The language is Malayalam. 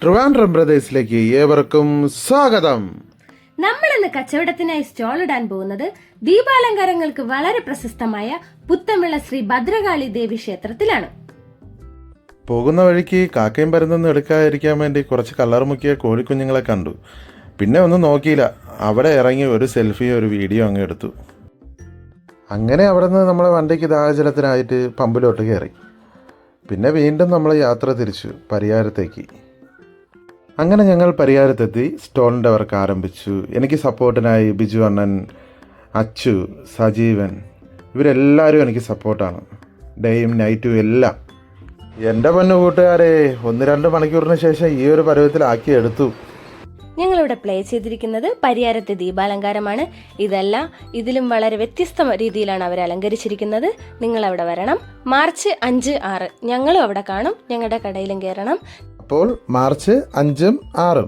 ട്രിവാൻഡ്രം ബ്രദേഴ്സിലേക്ക് ഏവർക്കും സ്വാഗതം. നമ്മൾ ഇന്ന് കച്ചവടത്തിനായി സ്റ്റോൾ ഇടാൻ പോകുന്നത് ദീപാലങ്കാരങ്ങൾക്ക് വളരെ പ്രശസ്തമായ പുത്തൻവിള ശ്രീ ഭദ്രകാളി ദേവി ക്ഷേത്രത്തിലാണ്. പോകുന്ന വഴിക്ക് കാക്കയും പരുന്നൊന്നും എടുക്കാതിരിക്കാൻ വേണ്ടി കുറച്ച് കളർ മുക്കിയ കോഴിക്കുഞ്ഞുങ്ങളെ കണ്ടു. പിന്നെ ഒന്നും നോക്കിയില്ല, അവിടെ ഇറങ്ങി ഒരു സെൽഫി ഒരു വീഡിയോ അങ്ങ് എടുത്തു. അങ്ങനെ അവിടെ നിന്ന് നമ്മളെ വണ്ടിക്ക് ദാഹജലത്തിനായിട്ട് പമ്പിലോട്ട് കയറി. പിന്നെ വീണ്ടും നമ്മൾ യാത്ര തിരിച്ചു പരിയാരത്തേക്ക്. അങ്ങനെ ഞങ്ങൾ പരിയാരത്തെത്തി സ്റ്റോളിൻ്റെ വർക്ക് ആരംഭിച്ചു. എനിക്ക് സപ്പോർട്ടിനായി ബിജു അണ്ണൻ, അച്ചു, സജീവൻ ഇവരെല്ലാവരും എനിക്ക് സപ്പോർട്ടാണ്, ഡേയും നൈറ്റും എല്ലാം. എൻ്റെ പൊന്നു കൂട്ടുകാരെ, 1-2 മണിക്കൂറിന് ശേഷം ഈ ഒരു പരുവത്തിലാക്കി എടുത്തു. ഞങ്ങളിവിടെ പ്ലേ ചെയ്തിരിക്കുന്നത് പരിയാരത്തെ ദീപാലങ്കാരമാണ്. ഇതിലും വളരെ വ്യത്യസ്ത രീതിയിലാണ് അവർ അലങ്കരിച്ചിരിക്കുന്നത്. നിങ്ങൾ അവിടെ വരണം. മാർച്ച് 5, 6 ഞങ്ങളും അവിടെ കാണും. ഞങ്ങളുടെ കടയിലും കയറണം. അപ്പോൾ മാർച്ച് 5, 6